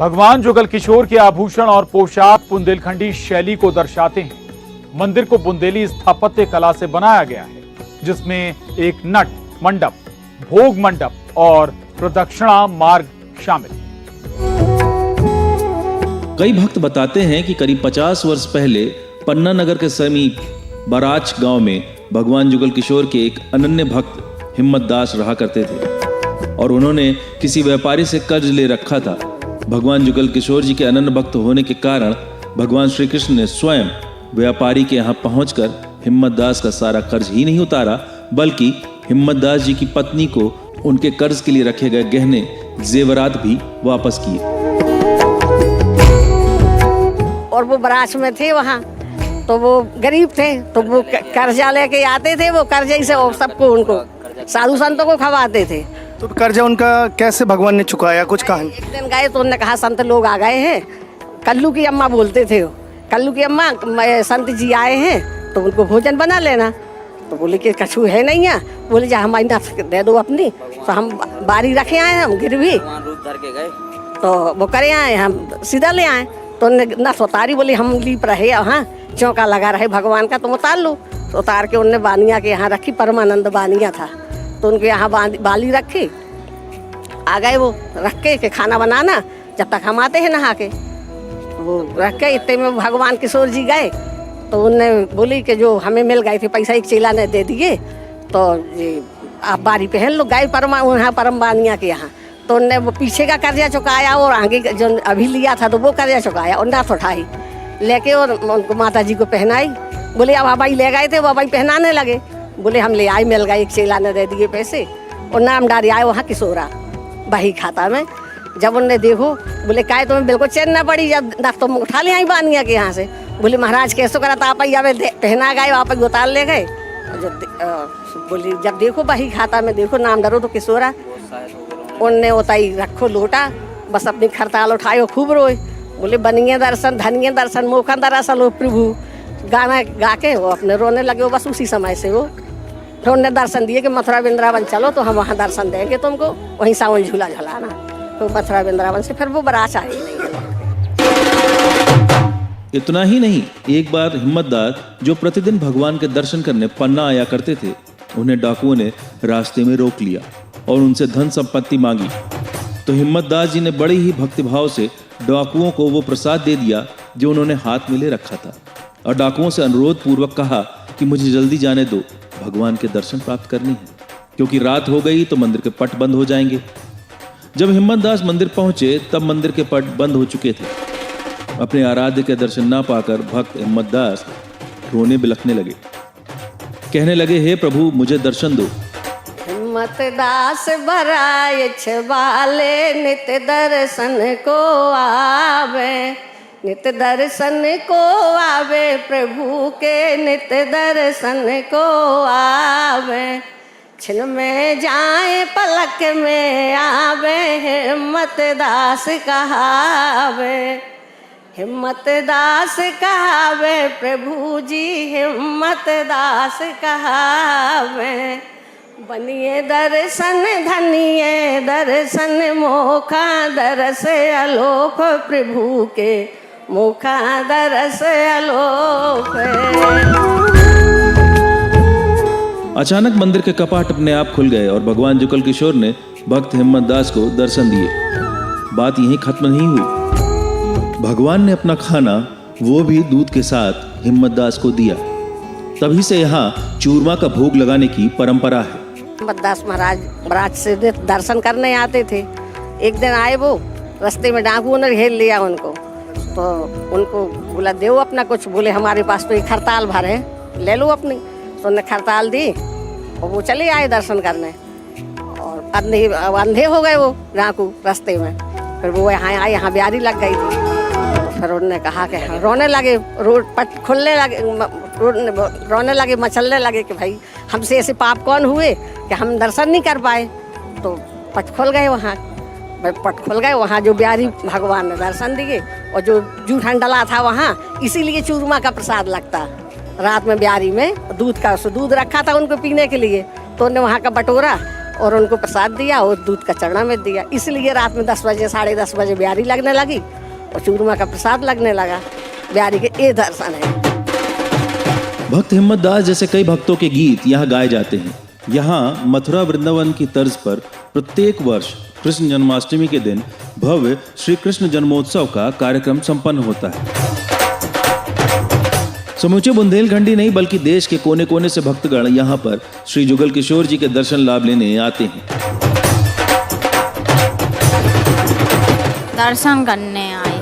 भगवान जुगल किशोर के आभूषण और पोशाक बुंदेलखंडी शैली को दर्शाते हैं। मंदिर को बुंदेली स्थापत्य कला से बनाया गया है, जिसमें एक नट मंडप, भोग मंडप और प्रदक्षिणा मार्ग शामिल है। कई भक्त बताते हैं कि करीब 50 वर्ष पहले पन्ना नगर के समीप बराच गांव में भगवान जुगल किशोर के एक अनन्य भक्त हिम्मत दास रहा करते थे और उन्होंने किसी व्यापारी से कर्ज ले रखा था। भगवान जुगल किशोर जी के अनन्य भक्त होने के कारण भगवान श्री कृष्ण ने स्वयं व्यापारी के यहाँ पहुंचकर हिम्मत दास का सारा कर्ज ही नहीं उतारा, बल्कि हिम्मत दास जी की पत्नी को उनके कर्ज के लिए रखे गए गहने जेवरात भी वापस किए। और वो बराच में थे वहाँ, तो वो गरीब थे, तो वो कर्जा लेके आते थे, वो कर्जे से सबको उनको साधु संतों को खवाते थे। तो कर्जा उनका कैसे भगवान ने चुकाया, कुछ कहानी? एक दिन गए तो उन्होंने कहा संत लोग आ गए हैं, कल्लू की अम्मा बोलते थे, कल्लू की अम्मा संत जी आए हैं तो उनको भोजन बना लेना। तो बोले कि कछु है नहीं है, बोले जा हमारी ना दे दो अपनी। तो हम बारी रखे आए, हम गिरवी तो वो करे आए, हम सीधा ले आए। तो उन्होंने ना उतारी, बोली हम लीप रहे हाँ चौका लगा रहे भगवान का, तुम उतार लो। तो उतार के उनने बानिया के यहाँ रखी, परमानंद बानिया था, तो उनके यहाँ बाली रखी। आ गए वो रख के खाना बनाना, जब तक हम आते हैं नहा के। वो रख के इतने में भगवान किशोर जी गए, तो उनने बोली कि जो हमें मिल गए थे पैसा एक चेला ने दे दिए, तो ये आप बारी पहन लो, गए परम बानिया के यहाँ। तो उनने वो पीछे का कर्जा चुकाया और आगे जो अभी लिया था तो वो कर्जा चुकाया और नाथ उठाई लेके और उनको माता जी को पहनाई। बोले अब बाबाई ले गए थे, बाबाई पहनाने लगे। बोले हम ले आए, मिल गए, एक चेला ने दे दिए पैसे और नाम डारी आए वहाँ किशोरा बही खाता में। जब उनने देखो बोले काय तुम्हें बिल्कुल चैन न पड़ी, जब नफ तुम उठा ले आई बानिया के यहाँ से। बोले महाराज कैसे करा था, आप पहना गए, आप उतार ले गए। बोली जब देखो बही खाता में देखो नाम डरो तो किशोरा। उनने उताई रखो लोटा, बस अपनी खरताल उठाए, खूब रोए। बोले बनिए दर्शन, धनिए दर्शन, मोखा दरअसल हो प्रभु। गाना गा के वो अपने रोने लगे। वो बस उसी समय से वो उन्होंने दर्शन दिए कि मथुरा वृंदावन चलो तो हम वहाँ दर्शन देंगे तुमको, वहीं सावन झूला झलाना। तो मथुरा वृंदावन से फिर वो बरात आई नहीं। इतना ही नहीं, एक बार हिम्मत दास जो प्रतिदिन भगवान के दर्शन करने पन्ना आया करते थे, उन्हें डाकुओं ने रास्ते में रोक लिया और उनसे धन संपत्ति मांगी। तो हिम्मत दास जी ने बड़े ही भक्तिभाव से डाकुओं को वो प्रसाद दे दिया जो उन्होंने हाथ में ले रखा था और डाकुओं से अनुरोध पूर्वक कहा कि मुझे जल्दी जाने दो, भगवान के दर्शन प्राप्त करनी है, क्योंकि रात हो गई तो मंदिर के पट बंद हो जाएंगे। जब हिम्मत दास मंदिर पहुंचे तब मंदिर के पट बंद हो चुके थे। अपने आराध्य के दर्शन ना पाकर भक्त हिम्मत दास रोने बिलखने लगे, कहने लगे हे प्रभु मुझे दर्शन दो। हिम्मत दास बराय छवाले, नित दर्शन को आवे, नित दर्शन को आवे प्रभु के, नित दर्शन को आवे। छिन में जाए पलक में आवे, हिम्मत दास कहावे, हिम्मत दास कहावे प्रभु जी, हिम्मत दास कहावे। बनिए दर्शन धनिए दर्शन, मोखा दरस अलोक प्रभु के, मोखा दरस अलोक। अचानक मंदिर के कपाट अपने आप खुल गए और भगवान जुगल किशोर ने भक्त हिम्मत दास को दर्शन दिए। बात यहीं खत्म नहीं हुई, भगवान ने अपना खाना वो भी दूध के साथ हिम्मत दास को दिया। तभी से यहाँ चूरमा का भोग लगाने की परंपरा है। हिम्मत दास महाराज बरात से दर्शन करने आते थे। एक दिन आए वो, रास्ते में डाकुओं ने घेर लिया उनको, तो उनको बोला दो अपना कुछ। बोले हमारे पास तो एक खरताल भर है, ले लो अपनी। तो उन्हें खरताल दी और वो चले आए दर्शन करने। और अंधे हो गए वो डाकू रास्ते में। फिर वो यहाँ आए, यहाँ ब्यारी लग गई थी। तो फिर उन्होंने कहा कि रोने लगे, रोड पट खुलने लगे, रोने लगे, मचलने लगे कि भाई हमसे ऐसे पाप कौन हुए कि हम दर्शन नहीं कर पाए। तो पट खुल गए वहाँ, पट खुल गए वहाँ जो ब्यारी भगवान ने दर्शन दिए। और जो जूठन डला था वहाँ, इसीलिए चूरमा का प्रसाद लगता। रात में ब्यारी में दूध रखा था उनको पीने के लिए, तो उन्होंने वहाँ का बटोरा और उनको प्रसाद दिया और दूध का चढ़ना में दिया। इसलिए रात में 10 बजे 10:30 बजे ब्यारी लगने लगी और चूरमा का प्रसाद लगने लगा। ब्यारी के ये दर्शन है। भक्त हिम्मत दास जैसे कई भक्तों के गीत यहाँ गाए जाते हैं। यहाँ मथुरा वृंदावन की तर्ज पर प्रत्येक वर्ष कृष्ण जन्माष्टमी के दिन भव्य श्री कृष्ण जन्मोत्सव का कार्यक्रम संपन्न होता है। समूचे बुंदेलखंडी नहीं बल्कि देश के कोने कोने से भक्तगण यहाँ पर श्री जुगल किशोर जी के दर्शन लाभ लेने आते हैं। दर्शन करने आए।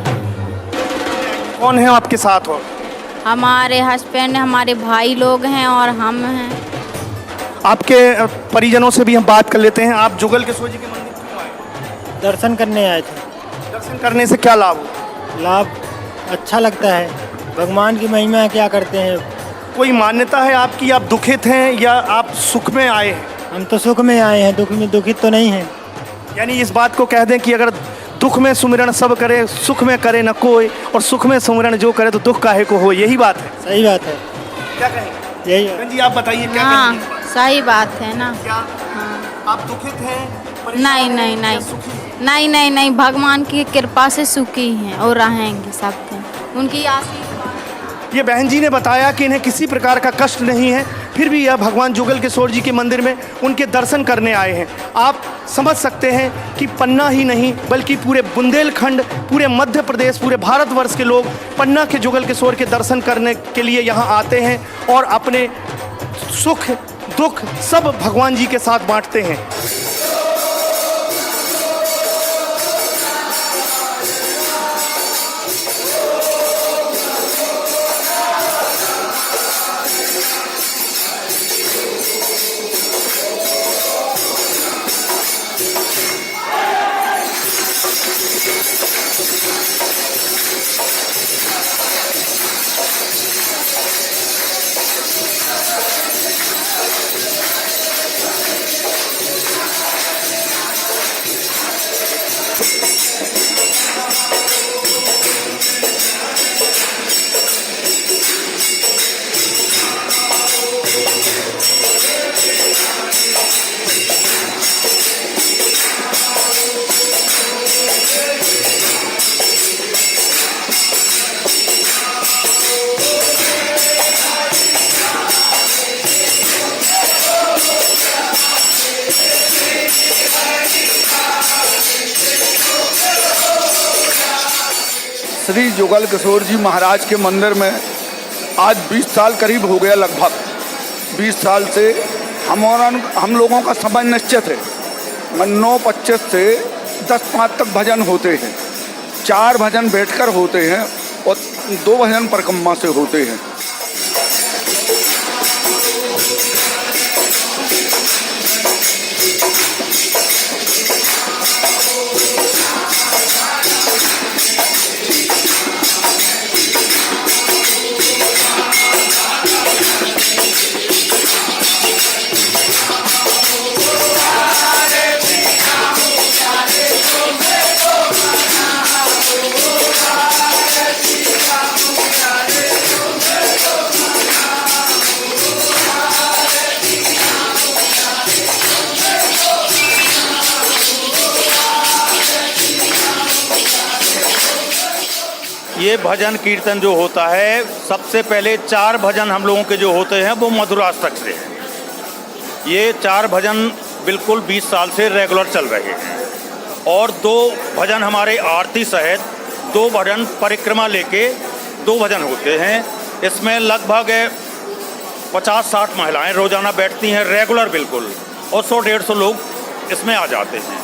कौन है आपके साथ? और हमारे हस्बैंड, हमारे भाई लोग हैं और हम हैं। आपके परिजनों से भी हम बात कर लेते हैं। आप जुगल किशोर जी के मंदिर क्यों आए? दर्शन करने आए थे। दर्शन करने से क्या लाभ हुआ? लाभ अच्छा लगता है। भगवान की महिमा क्या करते हैं। कोई मान्यता है आपकी, आप दुखित हैं या आप सुख में आए हैं? हम तो सुख में आए हैं, दुख में दुखित तो नहीं हैं। यानी इस बात को कह दें कि अगर दुख में सुमिरन सब करे, सुख में करे न कोई, और सुख में सुमिरन जो करे तो दुख काहे को हो, यही बात है। सही बात है। क्या कहेंगे? यही बहन जी आप बताइए क्या हाँ, कहेंगे? सही बात है ना। क्या हाँ। आप दुखित हैं? परेशान नहीं हैं नहीं या नहीं सुखी हैं? नहीं नहीं नहीं, भगवान की कृपा से सुखी हैं और रहेंगे सब दिन। उनकी आशीर्वाद। ये बहन जी ने बताया कि इन्हें किसी प्रकार का कष्ट नहीं है, फिर भी यह भगवान जुगल किशोर जी के मंदिर में उनके दर्शन करने आए हैं। आप समझ सकते हैं कि पन्ना ही नहीं बल्कि पूरे बुंदेलखंड, पूरे मध्य प्रदेश, पूरे भारतवर्ष के लोग पन्ना के जुगल किशोर के दर्शन करने के लिए यहाँ आते हैं और अपने सुख दुख सब भगवान जी के साथ बांटते हैं। श्री जुगल किशोर जी महाराज के मंदिर में आज 20 साल करीब हो गया। लगभग 20 साल से हम लोगों का समय निश्चित है। 9:25 से 10:05 तक भजन होते हैं। 4 भजन बैठकर होते हैं और 2 भजन परिक्रमा से होते हैं। ये भजन कीर्तन जो होता है, सबसे पहले 4 भजन हम लोगों के जो होते हैं वो मधुराष्टक से है। ये 4 भजन बिल्कुल 20 साल से रेगुलर चल रहे हैं और 2 भजन हमारे आरती सहित, 2 भजन परिक्रमा लेके 2 भजन होते हैं। इसमें लगभग 50-60 महिलाएं रोजाना बैठती हैं रेगुलर बिल्कुल, और 100-150 लोग इसमें आ जाते हैं।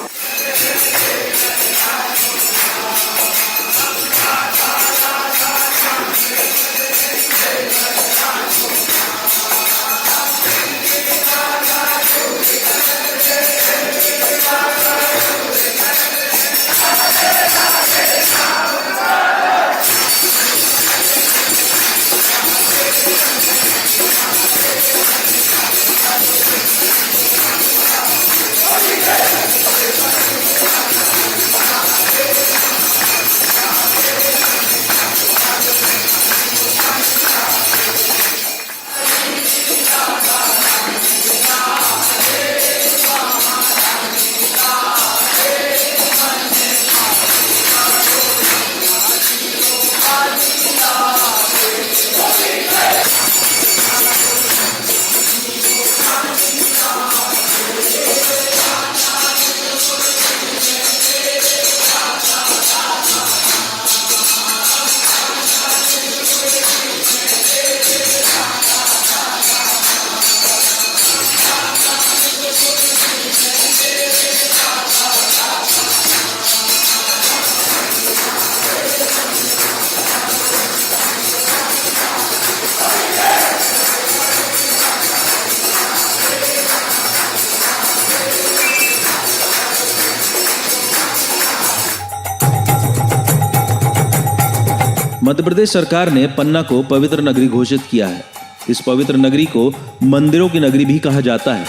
मध्य प्रदेश सरकार ने पन्ना को पवित्र नगरी घोषित किया है। इस पवित्र नगरी को मंदिरों की नगरी भी कहा जाता है।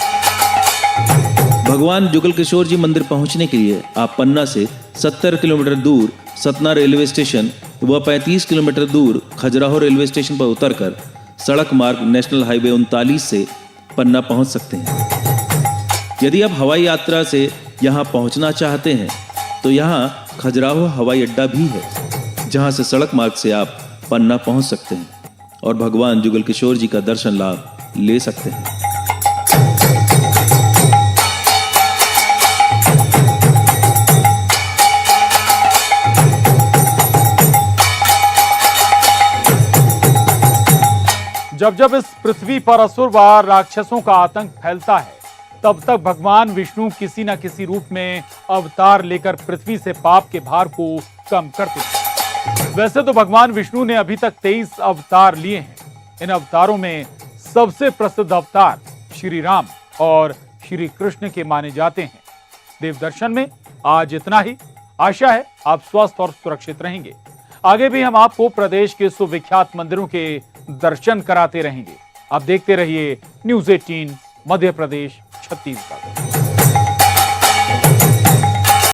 भगवान जुगल किशोर जी मंदिर पहुंचने के लिए आप पन्ना से 70 किलोमीटर दूर सतना रेलवे स्टेशन व 35 किलोमीटर दूर खजुराहो रेलवे स्टेशन पर उतरकर सड़क मार्ग नेशनल हाईवे 39 से पन्ना पहुंच सकते हैं। यदि आप हवाई यात्रा से यहां पहुंचना चाहते हैं तो यहां खजुराहो हवाई अड्डा भी है, जहां से सड़क मार्ग से आप पन्ना पहुंच सकते हैं और भगवान जुगल किशोर जी का दर्शन लाभ ले सकते हैं। जब जब इस पृथ्वी पर असुर व राक्षसों का आतंक फैलता है, तब तक भगवान विष्णु किसी न किसी रूप में अवतार लेकर पृथ्वी से पाप के भार को कम करते हैं। वैसे तो भगवान विष्णु ने अभी तक 23 अवतार लिए हैं। इन अवतारों में सबसे प्रसिद्ध अवतार श्री राम और श्री कृष्ण के माने जाते हैं। देवदर्शन में आज इतना ही। आशा है आप स्वस्थ और सुरक्षित रहेंगे। आगे भी हम आपको प्रदेश के सुविख्यात मंदिरों के दर्शन कराते रहेंगे। आप देखते रहिए न्यूज़ 18 मध्य प्रदेश छत्तीसगढ़।